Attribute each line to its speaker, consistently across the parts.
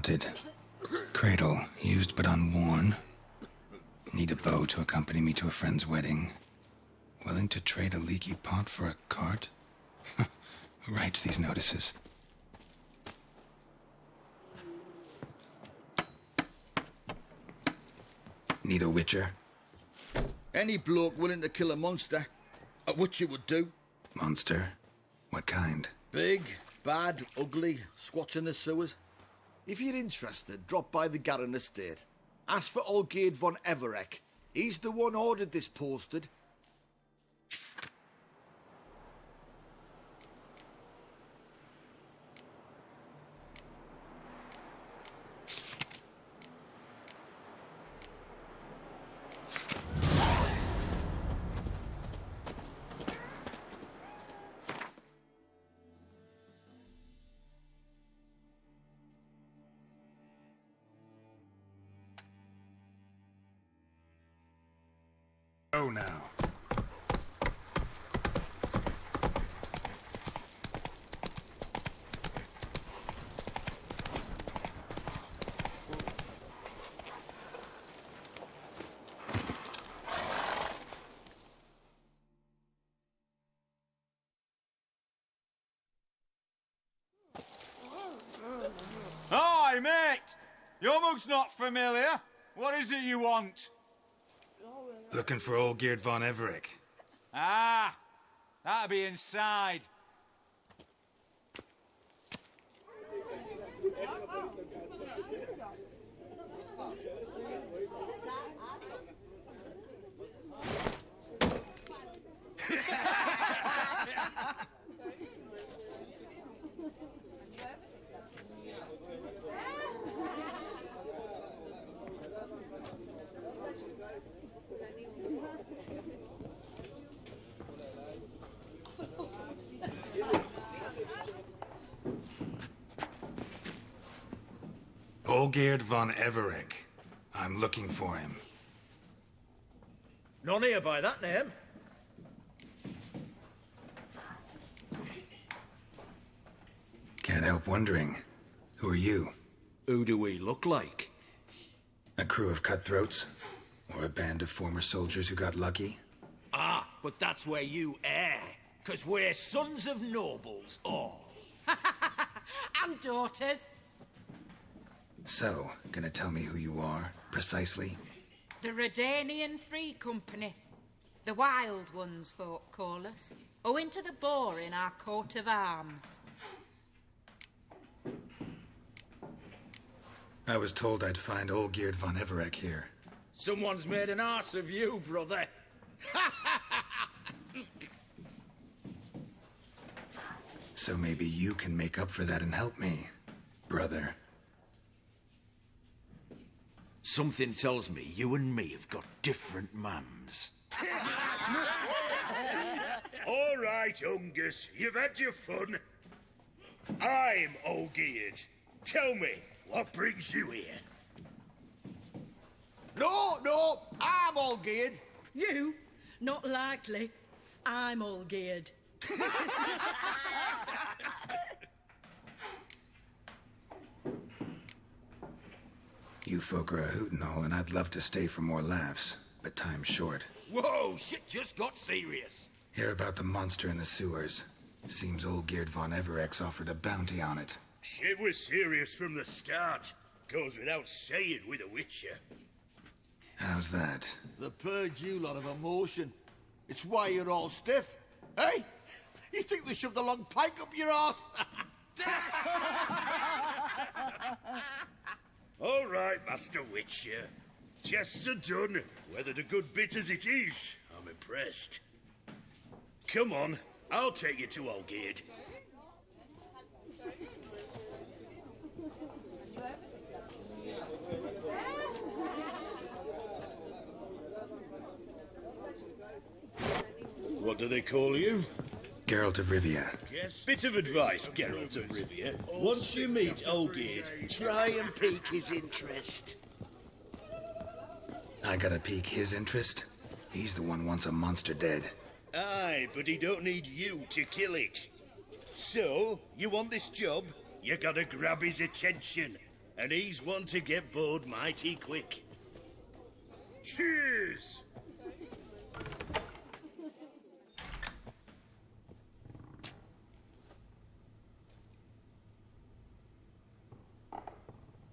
Speaker 1: Haunted. Cradle, used but unworn. Need a bow to accompany me to a friend's wedding. Willing to trade a leaky pot for a cart? Who writes these notices? Need a witcher?
Speaker 2: Any bloke willing to kill a monster. A witcher would do.
Speaker 1: Monster? What kind?
Speaker 2: Big, bad, ugly, squats in the sewers. If you're interested, drop by the Garren estate. Ask for Olgierd von Avallac'h. He's the one ordered this posted.
Speaker 1: Oh, now.
Speaker 3: Hi, mate! Your mug's not familiar. What is it you want?
Speaker 1: Looking for Olgierd von Avallac'h.
Speaker 3: Ah, that'll be inside.
Speaker 1: Olgierd von Avallac'h. I'm looking for him.
Speaker 4: None here by that name.
Speaker 1: Can't help wondering. Who are you?
Speaker 4: Who do we look like?
Speaker 1: A crew of cutthroats? Or a band of former soldiers who got lucky?
Speaker 4: Ah, but that's where you err. 'Cause we're sons of nobles, all.
Speaker 5: And daughters.
Speaker 1: So, gonna tell me who you are, precisely?
Speaker 5: The Redanian Free Company. The Wild Ones, folk call us. Owing to the boar in our coat of arms.
Speaker 1: I was told I'd find Olgierd von Avallac'h here.
Speaker 4: Someone's made an arse of you, brother.
Speaker 1: So maybe you can make up for that and help me, brother.
Speaker 4: Something tells me you and me have got different mums.
Speaker 6: All right, Ungus, you've had your fun. I'm Olgierd. Tell me, what brings you here?
Speaker 2: No, I'm Olgierd.
Speaker 7: You? Not likely. I'm all geared.
Speaker 1: You folk are a hoot and all, and I'd love to stay for more laughs, but time's short.
Speaker 4: Whoa, shit just got serious.
Speaker 1: Hear about the monster in the sewers. Seems Olgierd von Avallac'h's offered a bounty on it.
Speaker 6: Shit was serious from the start. Goes without saying with a witcher.
Speaker 1: How's that?
Speaker 2: They purge you lot of emotion. It's why you're all stiff. Hey? You think they shoved a long pike up your arse?
Speaker 6: All right, Master Witcher. Chests are done. Weathered a good bit as it is. I'm impressed. Come on, I'll take you to Olgierd. What do they call you?
Speaker 1: Geralt of Rivia.
Speaker 6: Bit of advice, Geralt of Rivia. Once you meet Olgierd, try and pique his interest.
Speaker 1: I gotta pique his interest? He's the one wants a monster dead.
Speaker 6: Aye, but he don't need you to kill it. So, you want this job? You gotta grab his attention. and he's one to get bored mighty quick. Cheers!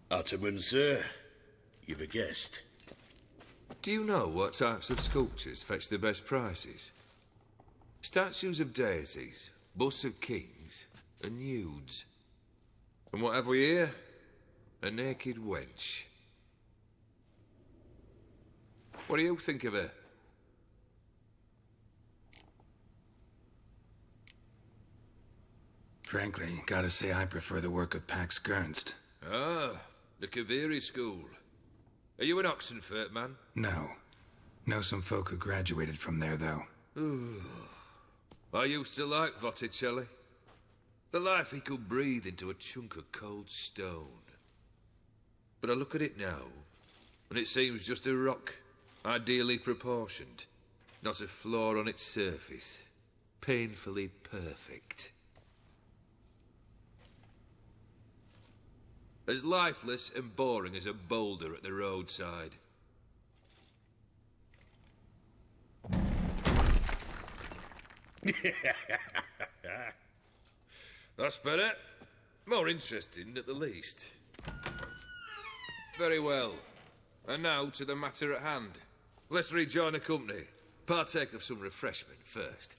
Speaker 6: Ottoman, sir. You've a guest.
Speaker 8: Do you know what types of sculptures fetch the best prices? Statues of deities, busts of kings, and nudes. And what have we here? A naked wench. What do you think of her?
Speaker 1: Frankly, gotta say I prefer the work of Pax Gernst.
Speaker 8: Ah, the Kaviri school. Are you an Oxenfurt man?
Speaker 1: No. Know some folk who graduated from there, though.
Speaker 8: I used to like Botticelli. The life he could breathe into a chunk of cold stone. But I look at it now, and it seems just a rock, ideally proportioned. Not a flaw on its surface. Painfully perfect. As lifeless and boring as a boulder at the roadside. That's better. More interesting, at the least. Very well. And now to the matter at hand. Let's rejoin the company. Partake of some refreshment first.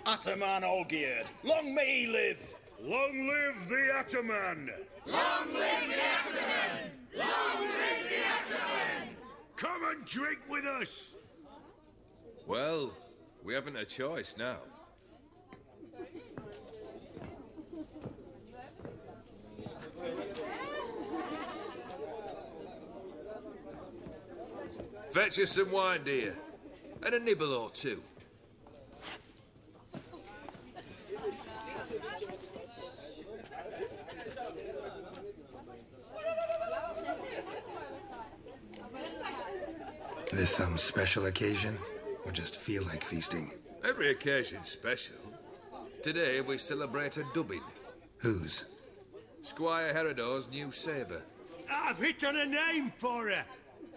Speaker 6: Ataman Olgierd, long may he live! Long live the Ataman!
Speaker 9: Long live the Ataman! Long live the Ataman!
Speaker 6: Come and drink with us!
Speaker 8: Well, we haven't a choice now. Fetch us some wine, dear. And a nibble or two.
Speaker 1: This some special occasion? Or just feel like feasting?
Speaker 8: Every occasion's special. Today we celebrate a dubbing.
Speaker 1: Whose?
Speaker 8: Squire Herodor's new sabre.
Speaker 6: I've hit on a name for her.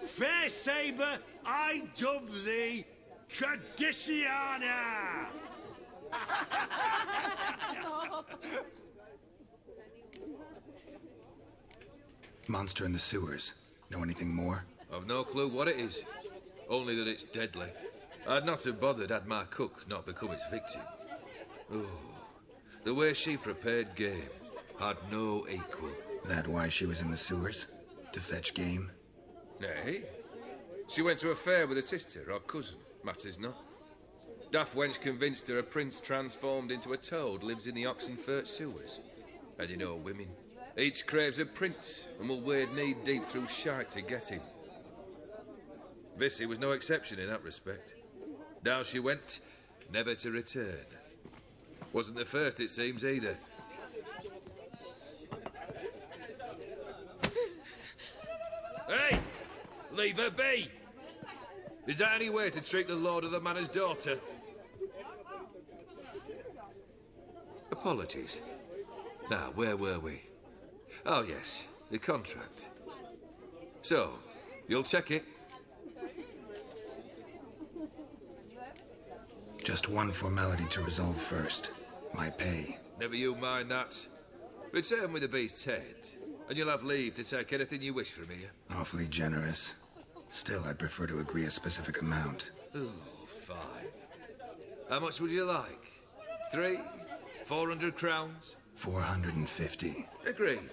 Speaker 6: Fair sabre, I dub thee Tradiciana.
Speaker 1: Monster in the sewers. Know anything more?
Speaker 8: I've no clue what it is. Only that it's deadly. I'd not have bothered had my cook not become its victim. Oh, the way she prepared game had no equal.
Speaker 1: That why she was in the sewers? To fetch game?
Speaker 8: Nay. She went to a fair with a sister or cousin, matters not. Daft wench convinced her a prince transformed into a toad lives in the Oxenfurt sewers. And you know women. Each craves a prince and will wade knee-deep through shite to get him. Vissy was no exception in that respect. Down she went, never to return. Wasn't the first, it seems, either. Hey! Leave her be! Is that any way to treat the lord of the manor's daughter? Apologies. Now, where were we? Oh, yes, the contract. So, you'll check it?
Speaker 1: Just one formality to resolve first. My pay.
Speaker 8: Never you mind that. Return with the beast's head, and you'll have leave to take anything you wish from here.
Speaker 1: Awfully generous. Still, I'd prefer to agree a specific amount.
Speaker 8: Oh, fine. How much would you like? 3? 400 crowns?
Speaker 1: 450.
Speaker 8: Agreed.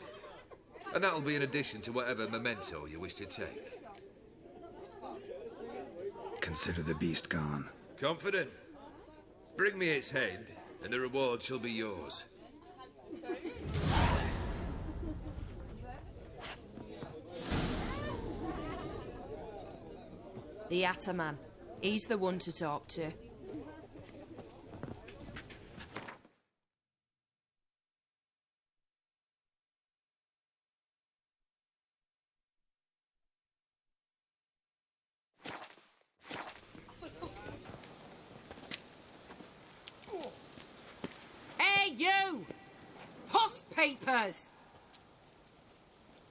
Speaker 8: And that'll be in addition to whatever memento you wish to take.
Speaker 1: Consider the beast gone.
Speaker 8: Confident? Bring me its head, and the reward shall be yours.
Speaker 10: The Ataman. He's the one to talk to.
Speaker 5: Hey, Hey, you! Puss papers!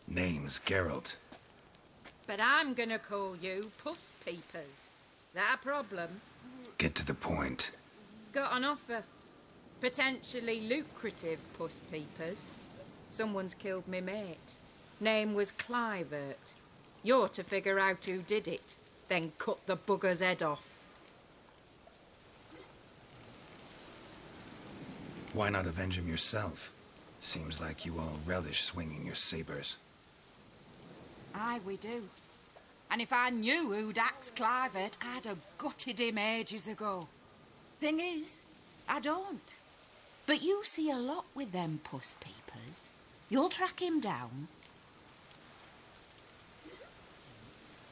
Speaker 1: Name's Geralt.
Speaker 5: But I'm gonna call you Puss Peepers. That a problem?
Speaker 1: Get to the point.
Speaker 5: Got an offer. Potentially lucrative Puss Peepers. Someone's killed me mate. Name was Clivert. You're to figure out who did it, then cut the bugger's head off.
Speaker 1: Why not avenge him yourself? Seems like you all relish swinging your sabers.
Speaker 5: Aye, we do. And if I knew who'd axed Clivert, I'd have gutted him ages ago. Thing is, I don't. But you see a lot with them Puss Peepers. You'll track him down.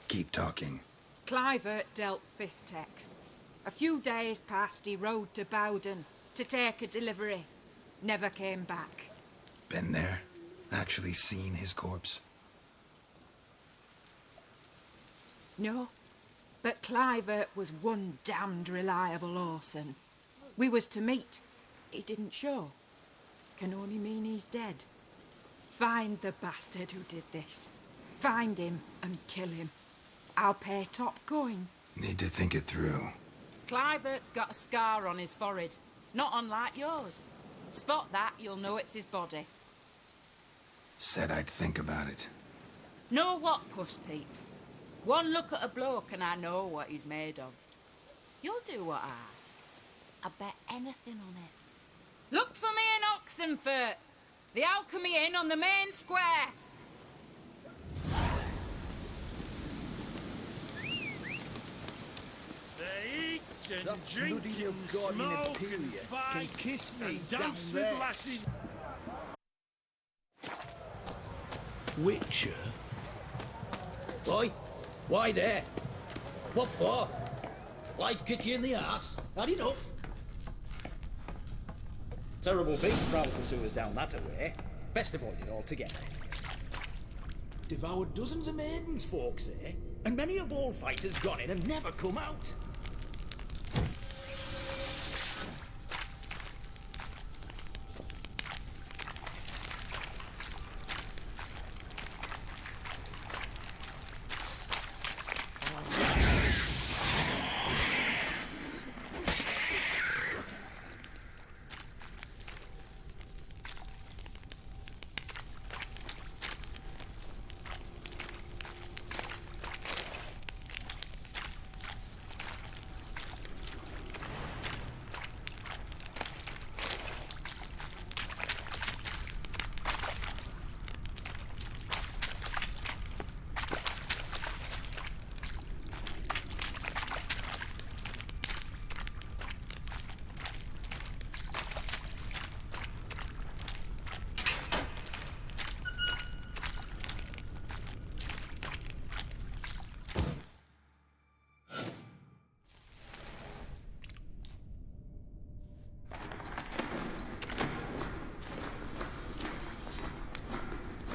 Speaker 1: Keep talking.
Speaker 5: Clivert dealt Fistech. A few days past, he rode to Bowden to take a delivery. Never came back.
Speaker 1: Been there? Actually seen his corpse?
Speaker 5: No, but Clivert was one damned reliable Orson. We was to meet. He didn't show. Can only mean he's dead. Find the bastard who did this. Find him and kill him. I'll pay top coin.
Speaker 1: Need to think it through.
Speaker 5: Clivert's got a scar on his forehead, not unlike yours. Spot that, you'll know it's his body.
Speaker 1: Said I'd think about it.
Speaker 5: Know what, Puss Peeps? One look at a bloke and I know what he's made of. You'll do what I ask. I bet anything on it. Look for me in Oxenfurt. The Alchemy Inn on the main square.
Speaker 6: They eat and
Speaker 2: That
Speaker 6: drink
Speaker 2: bloody
Speaker 6: and
Speaker 2: of God in
Speaker 6: smoke
Speaker 2: Imperial
Speaker 6: and
Speaker 2: can
Speaker 6: fight
Speaker 2: kiss me
Speaker 6: and
Speaker 2: down
Speaker 6: dance
Speaker 2: there.
Speaker 6: with lasses.
Speaker 4: Witcher? Why? Why there? What for? Life kick you in the arse? Had enough?
Speaker 11: Terrible beast prowls the sewers down that way. Best avoid it altogether. Devoured dozens of maidens, folks say, and many a bold fighter's gone in and never come out.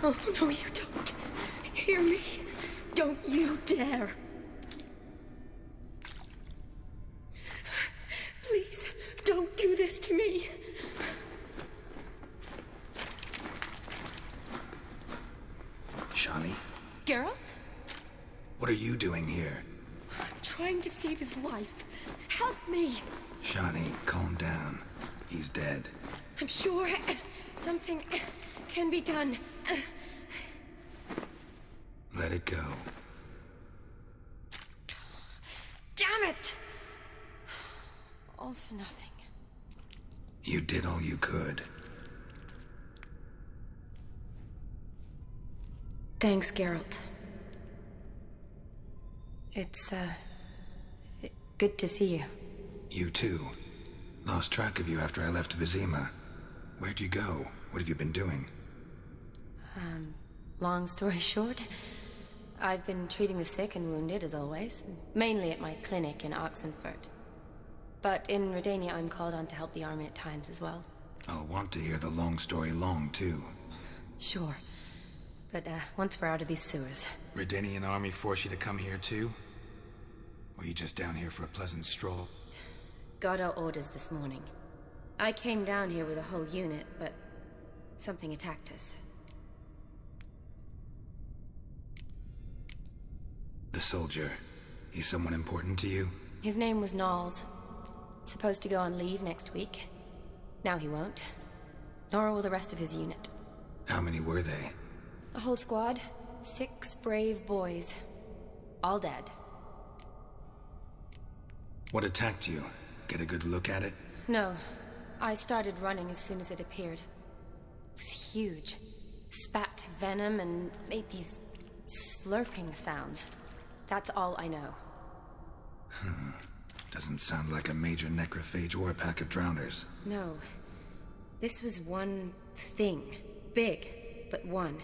Speaker 7: Oh, no, you don't. Hear me. Don't you dare. Please, don't do this to me.
Speaker 1: Shawnee?
Speaker 7: Geralt?
Speaker 1: What are you doing here?
Speaker 7: Trying to save his life. Help me.
Speaker 1: Shawnee, calm down. He's dead.
Speaker 7: I'm sure something can be done.
Speaker 1: Let it go.
Speaker 7: Damn it! All for nothing.
Speaker 1: You did all you could.
Speaker 7: Thanks, Geralt. It's, good to see you.
Speaker 1: You too. Lost track of you after I left Vizima. Where'd you go? What have you been doing?
Speaker 12: Long story short, I've been treating the sick and wounded, as always, mainly at my clinic in Oxenfurt. But in Redania, I'm called on to help the army at times as well.
Speaker 1: I'll want to hear the long story long, too.
Speaker 12: Sure. But, once we're out of these sewers...
Speaker 1: Redanian army force you to come here, too? Or you just down here for a pleasant stroll?
Speaker 12: Got our orders this morning. I came down here with a whole unit, but something attacked us.
Speaker 1: The soldier. He's someone important to you?
Speaker 12: His name was Knowles. Supposed to go on leave next week. Now he won't. Nor will the rest of his unit.
Speaker 1: How many were they?
Speaker 12: A whole squad. 6 brave boys. All dead.
Speaker 1: What attacked you? Get a good look at it?
Speaker 12: No. I started running as soon as it appeared. It was huge. Spat venom and made these slurping sounds. That's all I know.
Speaker 1: Doesn't sound like a major necrophage or a pack of drowners.
Speaker 12: No. This was one thing. Big, but one.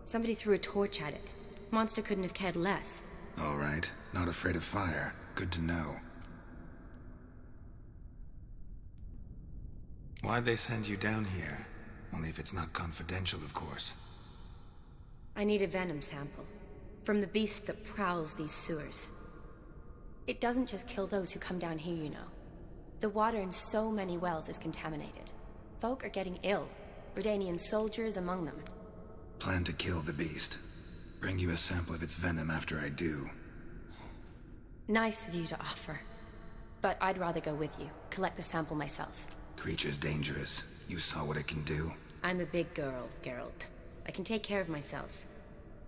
Speaker 12: Somebody threw a torch at it. Monster couldn't have cared less.
Speaker 1: All right. Not afraid of fire. Good to know. Why'd they send you down here? Only if it's not confidential, of course.
Speaker 12: I need a venom sample. From the beast that prowls these sewers. It doesn't just kill those who come down here, you know. The water in so many wells is contaminated. Folk are getting ill. Redanian soldiers among them.
Speaker 1: Plan to kill the beast. Bring you a sample of its venom after I do.
Speaker 12: Nice of you to offer. But I'd rather go with you. Collect the sample myself.
Speaker 1: Creature's dangerous. You saw what it can do.
Speaker 12: I'm a big girl, Geralt. I can take care of myself.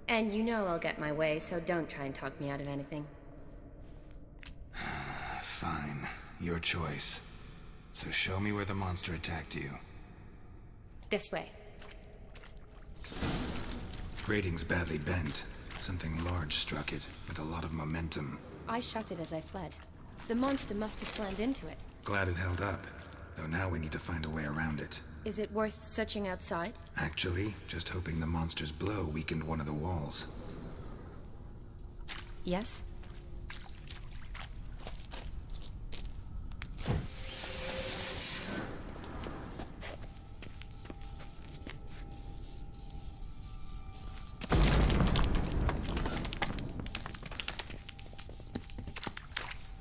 Speaker 12: And you know I'll get my way, so don't try and talk me out of anything.
Speaker 1: Fine. Your choice. So show me where the monster attacked you.
Speaker 12: This way.
Speaker 1: Grating's badly bent. Something large struck it, with a lot of momentum.
Speaker 12: I shot it as I fled. The monster must have slammed into it.
Speaker 1: Glad it held up. Though now we need to find a way around it.
Speaker 12: Is it worth searching outside?
Speaker 1: Actually, just hoping the monster's blow weakened one of the walls.
Speaker 12: Yes?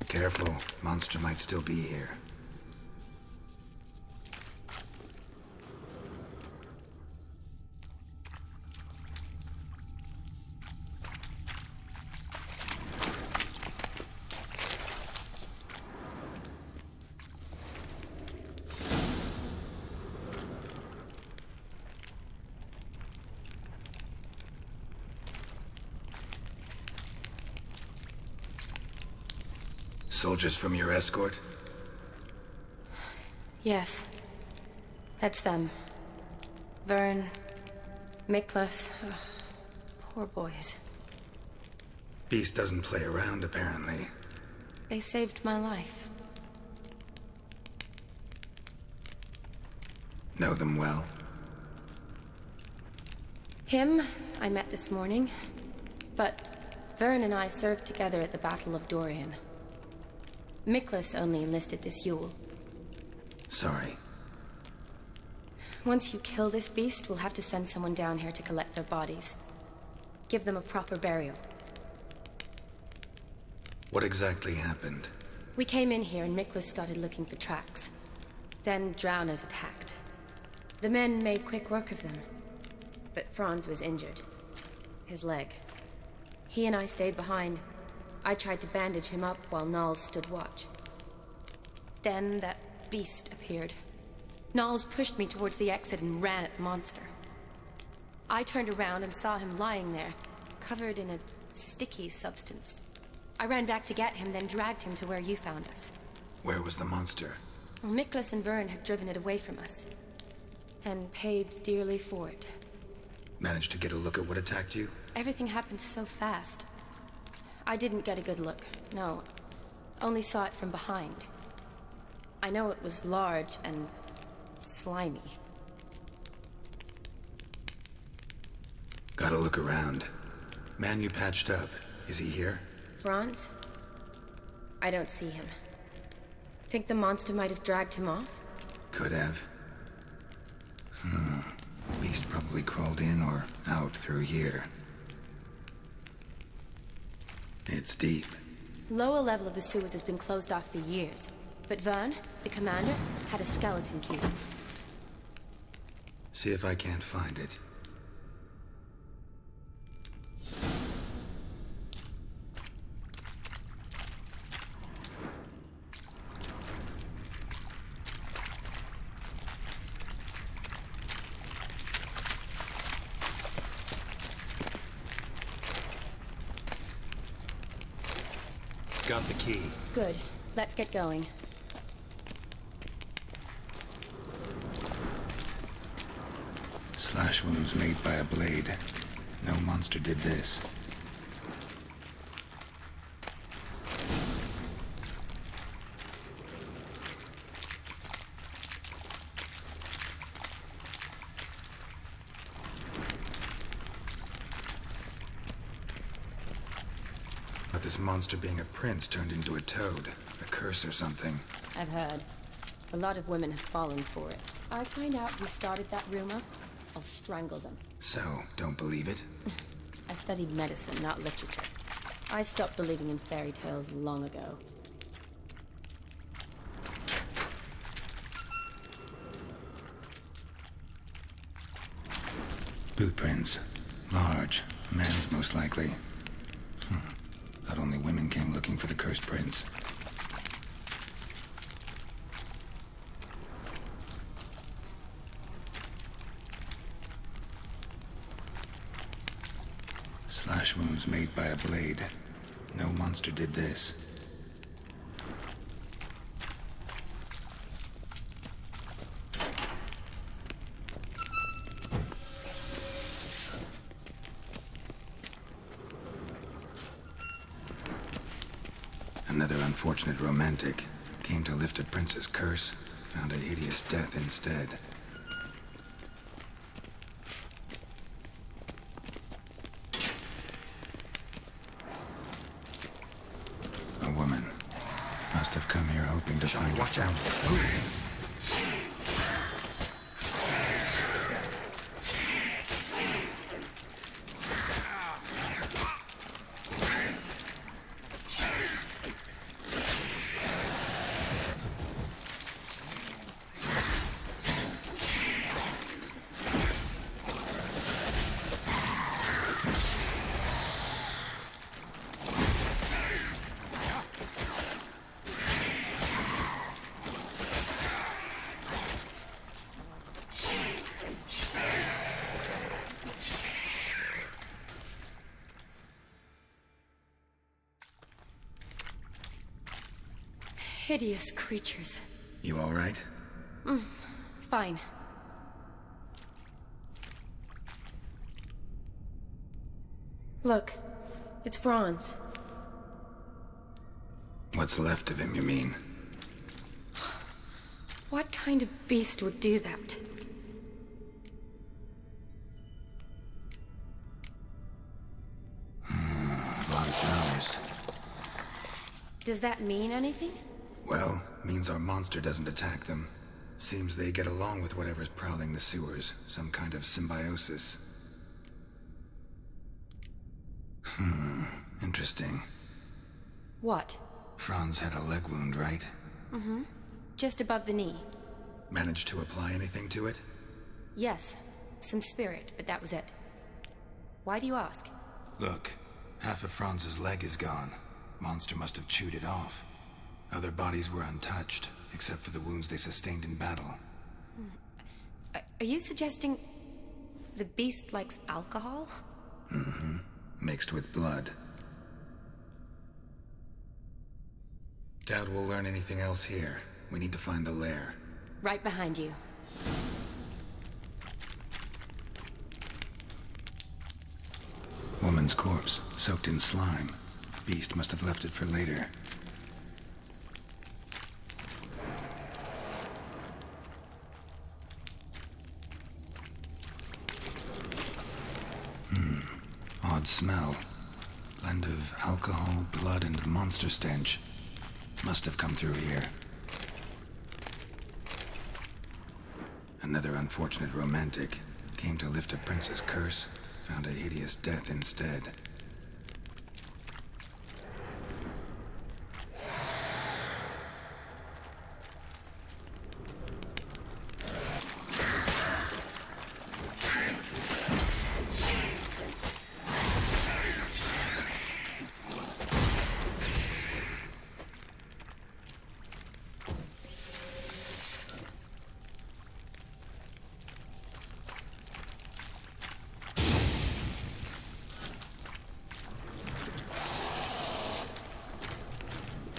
Speaker 1: Careful, monster might still be here. Soldiers from your escort?
Speaker 12: Yes. That's them. Vern, Miklas. Oh, poor boys.
Speaker 1: Beast doesn't play around, apparently.
Speaker 12: They saved my life.
Speaker 1: Know them well?
Speaker 12: Him, I met this morning. But Vern and I served together at the Battle of Dorian. Miklas only enlisted this Yule.
Speaker 1: Sorry.
Speaker 12: Once you kill this beast, we'll have to send someone down here to collect their bodies. Give them a proper burial.
Speaker 1: What exactly happened?
Speaker 12: We came in here and Miklas started looking for tracks. Then drowners attacked. The men made quick work of them. But Franz was injured. His leg. He and I stayed behind. I tried to bandage him up while Knowles stood watch. Then that beast appeared. Knowles pushed me towards the exit and ran at the monster. I turned around and saw him lying there, covered in a sticky substance. I ran back to get him, then dragged him to where you found us.
Speaker 1: Where was the monster?
Speaker 12: Well, Miklas and Vern had driven it away from us. And paid dearly for it.
Speaker 1: Managed to get a look at what attacked you?
Speaker 12: Everything happened so fast. I didn't get a good look, no. Only saw it from behind. I know it was large and slimy.
Speaker 1: Gotta look around. Man you patched up, is he here?
Speaker 12: Franz? I don't see him. Think the monster might have dragged him off?
Speaker 1: Could have. Beast probably crawled in or out through here. It's deep.
Speaker 12: Lower level of the sewers has been closed off for years. But Vern, the commander, had a skeleton key.
Speaker 1: See if I can't find it. Got the key.
Speaker 12: Good. Let's get going.
Speaker 1: Slash wounds made by a blade. No monster did this. But this monster being a prince turned into a toad. A curse or something.
Speaker 12: I've heard. A lot of women have fallen for it. I find out who started that rumor, I'll strangle them.
Speaker 1: So, don't believe it?
Speaker 12: I studied medicine, not literature. I stopped believing in fairy tales long ago.
Speaker 1: Boot prints. Large. Men's, most likely. Thought only women came looking for the cursed prince. Slash wounds made by a blade. No monster did this. Another unfortunate romantic. Came to lift a prince's curse, found a hideous death instead. A woman. Must have come here hoping to find her.
Speaker 13: Watch out.
Speaker 12: Hideous creatures.
Speaker 1: You all right?
Speaker 12: Fine. Look, it's Franz.
Speaker 1: What's left of him, you mean?
Speaker 12: What kind of beast would do that?
Speaker 1: A lot of flowers.
Speaker 12: Does that mean anything?
Speaker 1: Well, means our monster doesn't attack them. Seems they get along with whatever's prowling the sewers. Some kind of symbiosis. Interesting.
Speaker 12: What?
Speaker 1: Franz had a leg wound, right?
Speaker 12: Just above the knee.
Speaker 1: Managed to apply anything to it?
Speaker 12: Yes, some spirit, but that was it. Why do you ask?
Speaker 1: Look, half of Franz's leg is gone. Monster must have chewed it off. Other bodies were untouched, except for the wounds they sustained in battle.
Speaker 12: Are you suggesting the beast likes alcohol?
Speaker 1: Mixed with blood. Doubt we'll learn anything else here. We need to find the lair.
Speaker 12: Right behind you.
Speaker 1: Woman's corpse, soaked in slime. Beast must have left it for later. Odd smell. Blend of alcohol, blood, and monster stench. Must have come through here. Another unfortunate romantic. Came to lift a prince's curse, found a hideous death instead.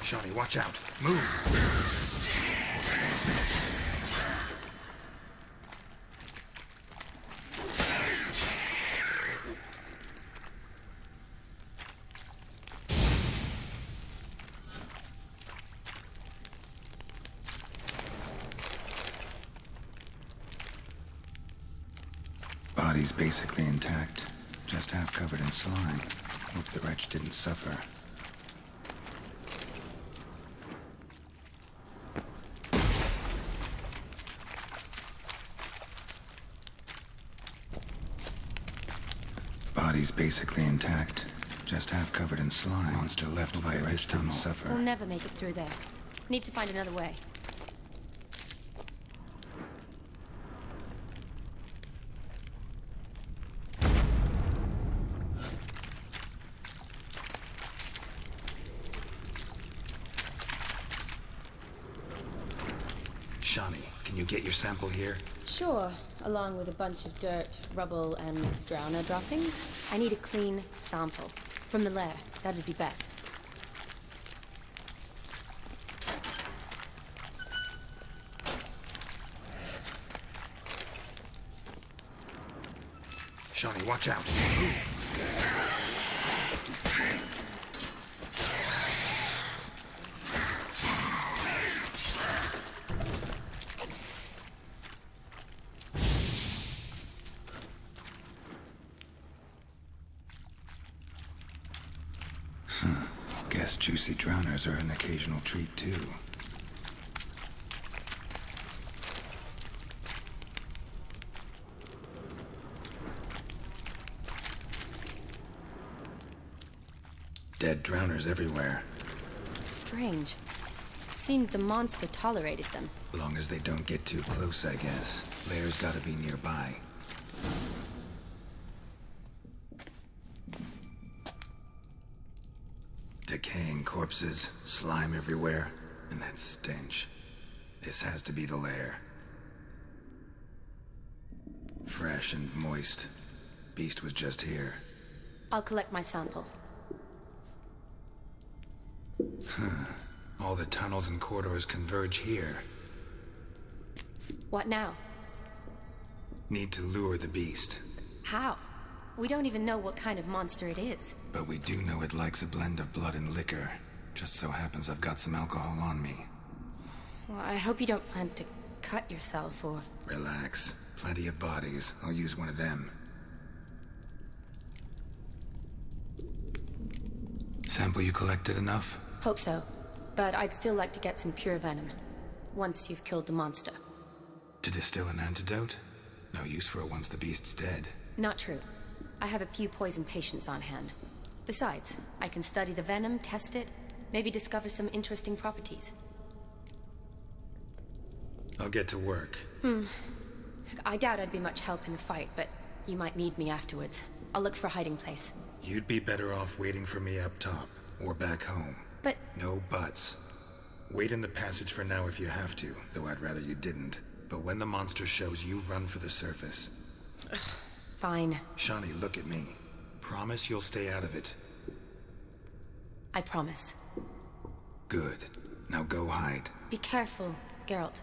Speaker 1: Shawnee, watch out. Move. Body's basically intact, just half covered in slime. Hope the wretch didn't suffer. Body's basically intact, just half covered in slime. Monster left via this tunnel. Suffer.
Speaker 12: We'll never make it through there. Need to find another way.
Speaker 1: Shawnee, can you get your sample here?
Speaker 12: Sure, along with a bunch of dirt, rubble, and drowner droppings. I need a clean sample. From the lair, that'd be best.
Speaker 1: Shawnee, watch out. Guess juicy drowners are an occasional treat, too. Dead drowners everywhere.
Speaker 12: Strange. Seemed the monster tolerated them.
Speaker 1: Long as they don't get too close, I guess. Lair's gotta be nearby. Decaying corpses, slime everywhere, and that stench. This has to be the lair. Fresh and moist. Beast was just here.
Speaker 12: I'll collect my sample.
Speaker 1: All the tunnels and corridors converge here.
Speaker 12: What now?
Speaker 1: Need to lure the beast.
Speaker 12: How? We don't even know what kind of monster it is.
Speaker 1: But we do know it likes a blend of blood and liquor. Just so happens I've got some alcohol on me.
Speaker 12: Well, I hope you don't plan to cut yourself or...
Speaker 1: Relax. Plenty of bodies. I'll use one of them. Sample you collected enough?
Speaker 12: Hope so. But I'd still like to get some pure venom. Once you've killed the monster.
Speaker 1: To distill an antidote? No use for it once the beast's dead.
Speaker 12: Not true. I have a few poison patients on hand. Besides, I can study the venom, test it, maybe discover some interesting properties.
Speaker 1: I'll get to work.
Speaker 12: I doubt I'd be much help in the fight, but you might need me afterwards. I'll look for a hiding place.
Speaker 1: You'd be better off waiting for me up top, or back home.
Speaker 12: But...
Speaker 1: No buts. Wait in the passage for now if you have to, though I'd rather you didn't. But when the monster shows, you run for the surface.
Speaker 12: Fine.
Speaker 1: Shawnee, look at me. Promise you'll stay out of it.
Speaker 12: I promise.
Speaker 1: Good. Now go hide.
Speaker 12: Be careful, Geralt.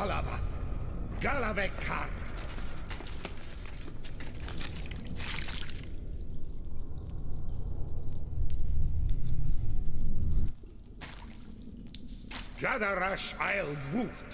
Speaker 6: Avallac'h, Avallac'h. Gadarash I'll woot.